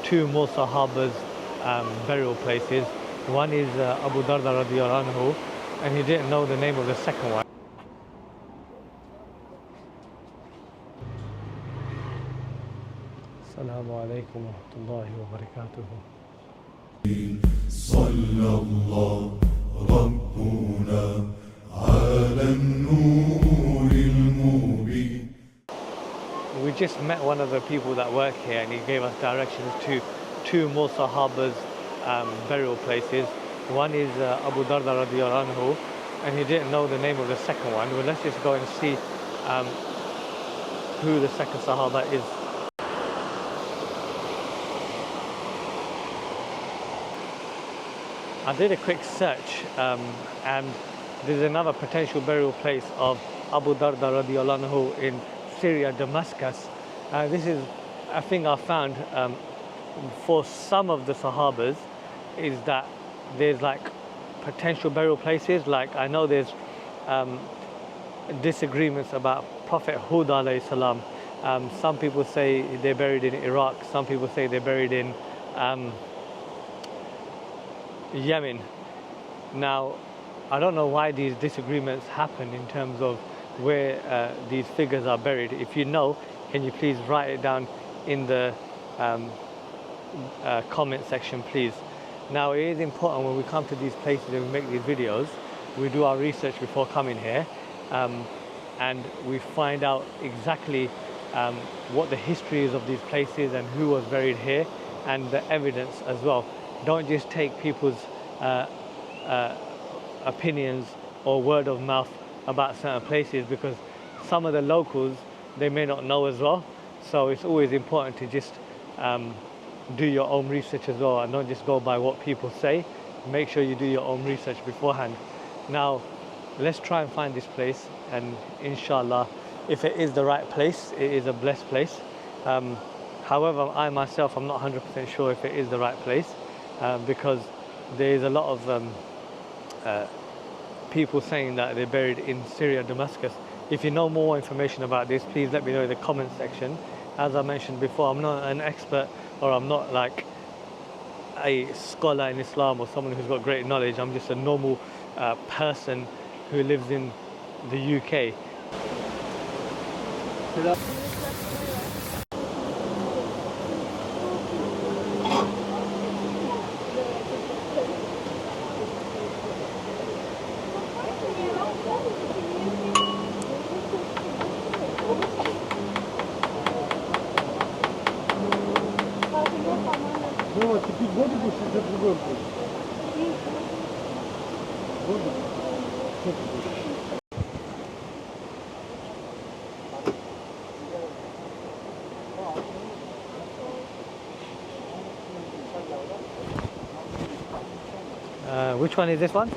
two more Sahabas burial places. One is Abu Darda radiallahu anhu, and he didn't know the name of the second one. Assalamu alaikum wa rahmatullahi wa barakatuhu. Sallallahu Rabbuna ala an-nuril mubin. We just met one of the people that work here, and he gave us directions to two more Sahabas burial places. One is Abu Darda radiallahu anhu, and he didn't know the name of the second one. Well, let's just go and see who the second Sahaba is. I did a quick search and there's another potential burial place of Abu Darda radiallahu anhu in Syria, Damascus. This is a thing I found for some of the Sahabas, is that there's like potential burial places. Like I know there's disagreements about Prophet Hud alayhi salam. Some people say they're buried in Iraq, some people say they're buried in Yemen. Now, I don't know why these disagreements happen in terms of where these figures are buried. If you know, can you please write it down in the comment section, please. Now, it is important when we come to these places and we make these videos, we do our research before coming here, and we find out exactly what the history is of these places and who was buried here, and the evidence as well. Don't just take people's opinions or word of mouth about certain places, because some of the locals, they may not know as well. So it's always important to just do your own research as well, and don't just go by what people say. Make sure you do your own research beforehand. Now, let's try and find this place, and inshallah, if it is the right place, it is a blessed place. However, I myself, I'm not 100% sure if it is the right place, because there is a lot of people saying that they're buried in Syria, Damascus. If you know more information about this, please let me know in the comment section. As I mentioned before, I'm not an expert, or I'm not like a scholar in Islam or someone who's got great knowledge. I'm just a normal person who lives in the UK. Which one is this one?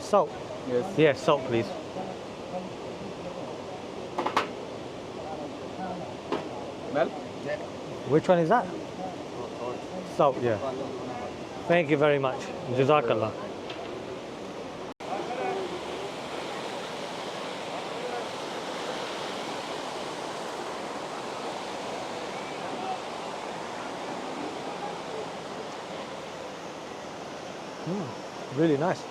Salt? Yes. Yes, salt please. Well? Which one is that? Salt, yeah. Thank you very much. Jazakallah. Really nice.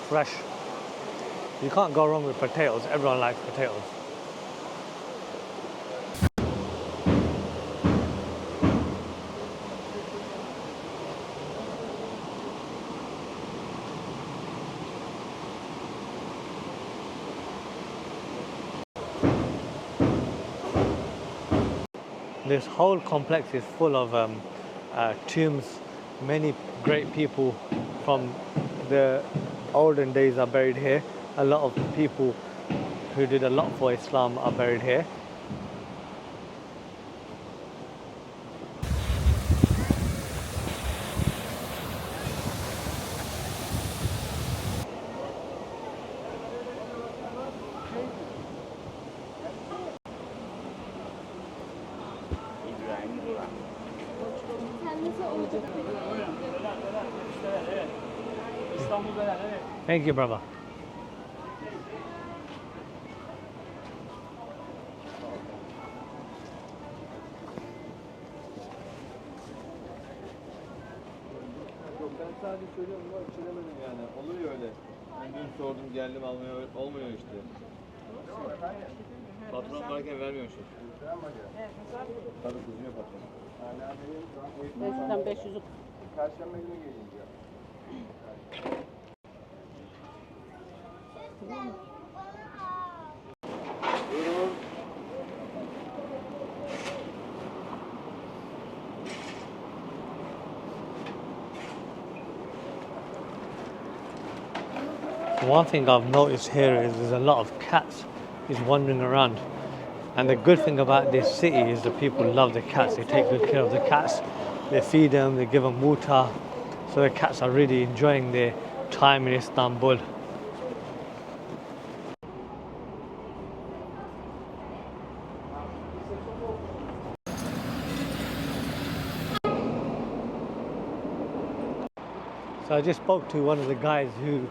Fresh. You can't go wrong with potatoes. Everyone likes potatoes. This whole complex is full of tombs. Many great people from the olden days are buried here. A lot of people who did a lot for Islam are buried here. Thank you, brother. sadece söylüyorum ama içiremedim yani. Oluyor öyle. Ben dün sordum geldim olmuyor işte. Patron varken vermiyormuşum. Tabii kızıyor patron. Ben şuradan 500'ü Perşembe günü gelince. Buyurun. One thing I've noticed here is there's a lot of cats is wandering around. And the good thing about this city is the people love the cats. They take good care of the cats. They feed them, they give them water. So the cats are really enjoying their time in Istanbul. So I just spoke to one of the guys who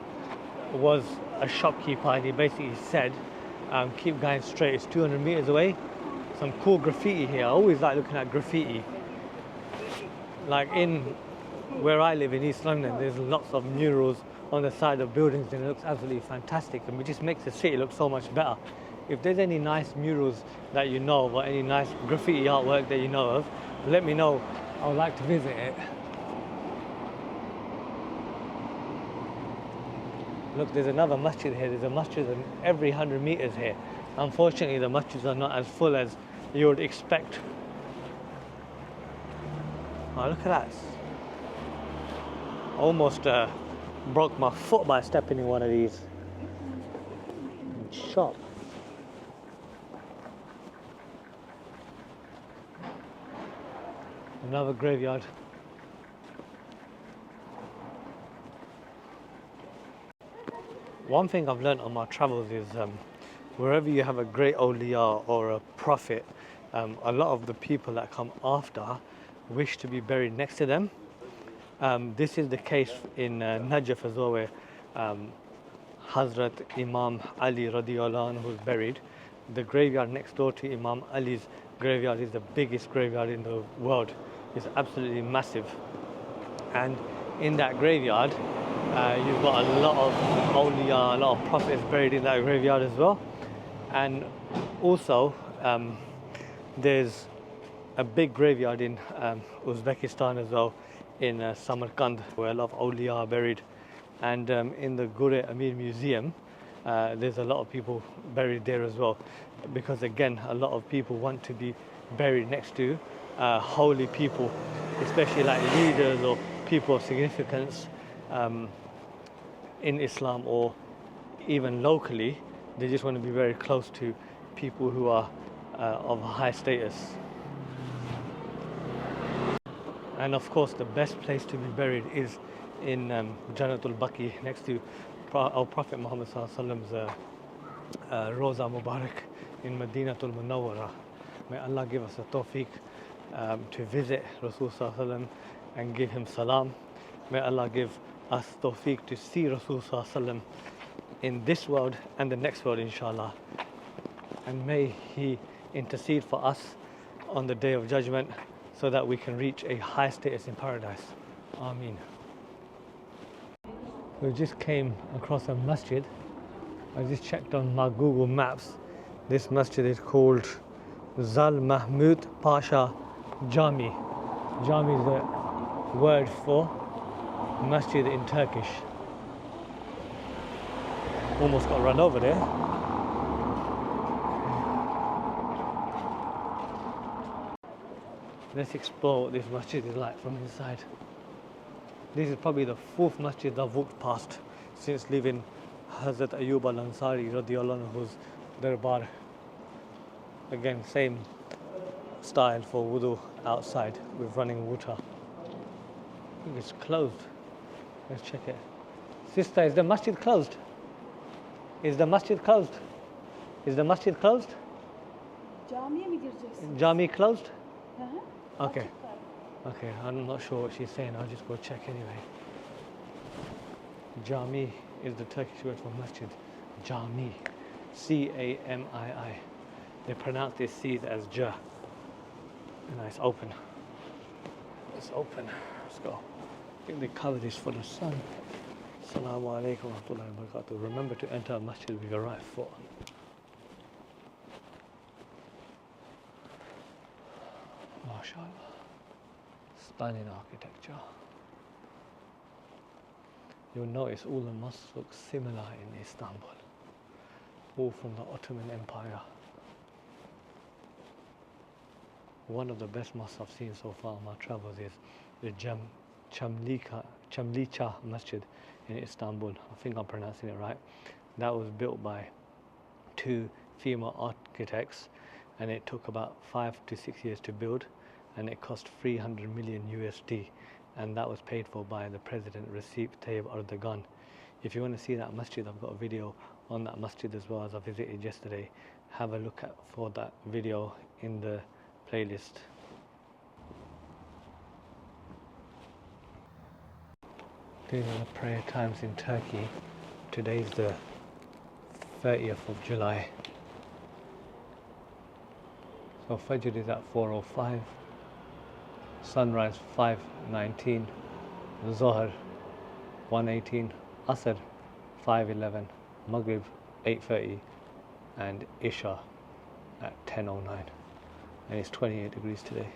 was a shopkeeper, and he basically said, keep going straight, it's 200 meters away. Some cool graffiti here. I always like looking at graffiti. Like in where I live in East London, there's lots of murals on the side of buildings and it looks absolutely fantastic, and it just makes the city look so much better. If there's any nice murals that you know of or any nice graffiti artwork that you know of, let me know. I would like to visit it. Look, there's another masjid here. There's a masjid every 100 meters here. Unfortunately, the masjids are not as full as you would expect. Oh, look at that. Almost broke my foot by stepping in one of these. Shop. Another graveyard. One thing I've learned on my travels is wherever you have a great awliya or a prophet, a lot of the people that come after wish to be buried next to them. This is the case in Najaf as well, where Hazrat Imam Ali radiallahu anhu was buried. The graveyard next door to Imam Ali's graveyard is the biggest graveyard in the world. It's absolutely massive. And in that graveyard, you've got a lot of awliya, a lot of prophets buried in that graveyard as well. And also, there's a big graveyard in Uzbekistan as well, in Samarkand, where a lot of awliya are buried. And in the Gure Amir Museum, there's a lot of people buried there as well, because again, a lot of people want to be buried next to holy people, especially like leaders or people of significance in Islam, or even locally. They just want to be very close to people who are of high status. And of course, the best place to be buried is in Jannatul Baqi, next to our Prophet Muhammad Sallallahu Roza Mubarak in Madinatul Munawwara. May Allah give us a tawfiq to visit Rasul Sallallahu and give him salam. May Allah give us tawfiq to see Rasul Sallallahu in this world and the next world, inshallah. And may he intercede for us on the Day of Judgment, so that we can reach a high status in paradise. Ameen. We just came across a masjid. I just checked on my Google Maps. This masjid is called Zal Mahmud Pasha Jami. Jami is the word for masjid in Turkish. Almost got run over there. Let's explore what this masjid is like from inside. This is probably the fourth masjid I've walked past since leaving Hazrat Ayyub Al-Ansari radiallahu anhu's darbar. Again, same style for wudu outside with running water. I think it's closed. Let's check it. Sister, is the masjid closed? Is the masjid closed? Is the masjid closed? Camiye mi gireceksiniz? Jami closed? Hı hı. Okay. Okay, I'm not sure what she's saying. I'll just go check anyway. Jami is the Turkish word for masjid. Jami. C-A-M-I-I. They pronounce these C's as J. And it's open. It's open. Let's go. think they cover this for the sun. Assalamu alaikum wa rahmatullahi wa barakatuh. Remember to enter a masjid with your right foot. MashaAllah. Stunning architecture. You'll notice all the mosques look similar in Istanbul. All from the Ottoman Empire. One of the best mosques I've seen so far on my travels is the Chamlicha Masjid in Istanbul. I think I'm pronouncing it right. That was built by two female architects, and it took about 5 to 6 years to build, and it cost 300 million USD, and that was paid for by the President Tayyab Erdogan. If you want to see that masjid, I've got a video on that masjid as well, as I visited yesterday. Have a look for that video in the playlist. These are the prayer times in Turkey. Today's the 30th of July. So Fajr is at 4:05, sunrise 5:19, Zohr 1:18, Asr 5:11, Maghrib 8:30, and Isha at 10:09. And it's 28 degrees today.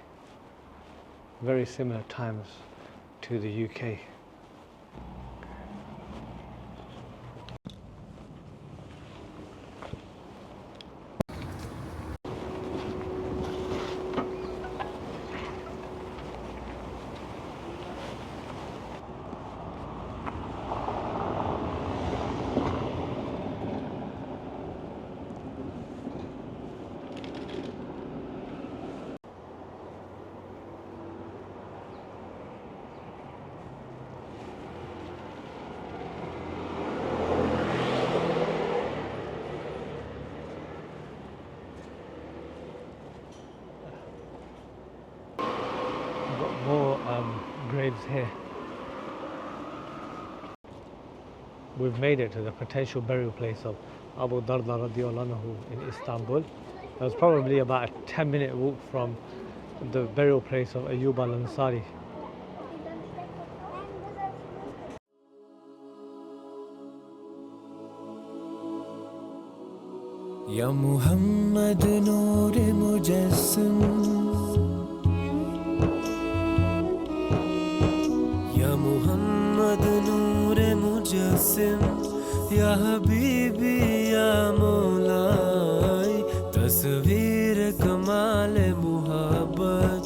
Very similar times to the UK. More graves here. We've made it to the potential burial place of Abu Darda radiallahu anhu in Istanbul. It was probably about a 10-minute walk from the burial place of Ayyub Al-Ansari. Ya Muhammad Noor-e Mujassim, Ya Muhammad Noor-e Mujassim, Ya Habibi Ya Maulai, Tasveer Kamal-e Muhabbat,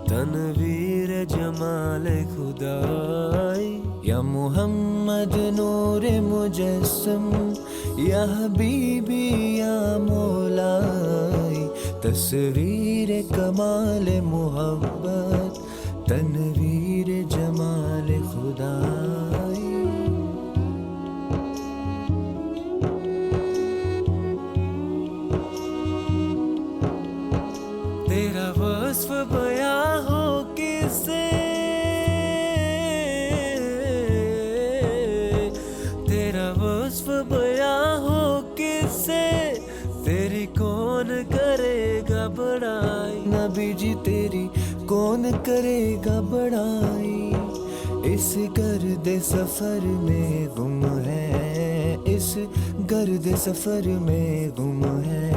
Tanveer Jamal-e Khudai. Ya Muhammad Noor-e Mujassim, Ya Habibi Ya Maulai, Tasveer Kamal-e Muhabbat, Tanveer Jamal-e Khudai. Tera wasf bayan ho kisse, Tera wasf bayan ho kisse, Teri kaun karega badai. Nabi ji teri कौन करेगा बड़ाई, इस गर्द सफर में गुम है, इस गर्द सफर में गुम है,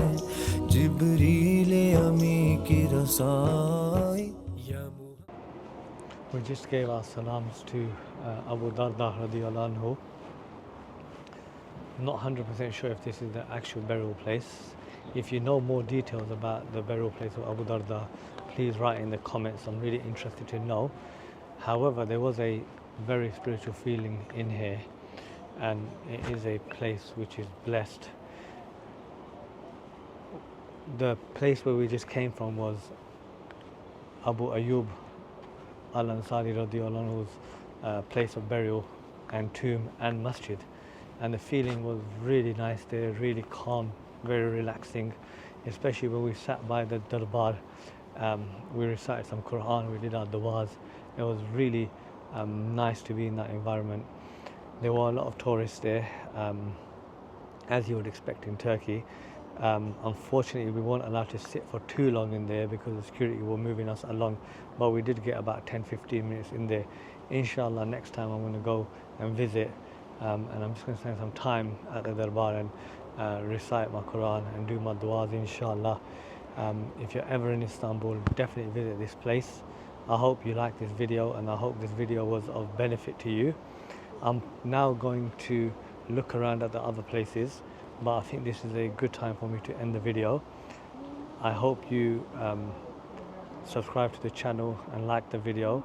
जिब्रील अमी की रसाई. We just gave our salams to Abu Darda radiallahu anhu. Not 100% sure if this is the actual burial place. If you know more details about the burial place of Abu Darda, please write in the comments. I'm really interested to know. However, there was a very spiritual feeling in here, and it is a place which is blessed. The place where we just came from was Abu Ayyub Al-Ansari radiallahu anhu's place of burial and tomb and masjid, and the feeling was really nice there, really calm, very relaxing, especially when we sat by the darbar. We recited some Quran, we did our du'as. It was really nice to be in that environment. There were a lot of tourists there, as you would expect in Turkey. Unfortunately, we weren't allowed to sit for too long in there because the security were moving us along, but we did get about 10-15 minutes in there. inshallah next time I'm going to go and visit, and I'm just going to spend some time at the Darbar and recite my Quran and do my du'as, inshallah. If you're ever in Istanbul, definitely visit this place. I hope you like this video, and I hope this video was of benefit to you. I'm now going to look around at the other places, but I think this is a good time for me to end the video. I hope you subscribe to the channel and like the video,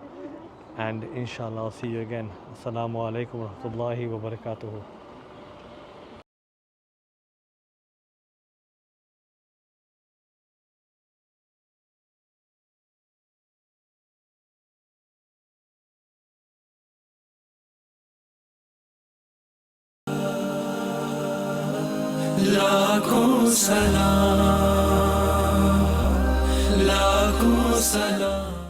and inshallah I'll see you again. Assalamu alaikum wa rahmatullahi wa barakatuhu. लाखों सलाम, लाखों सलाम।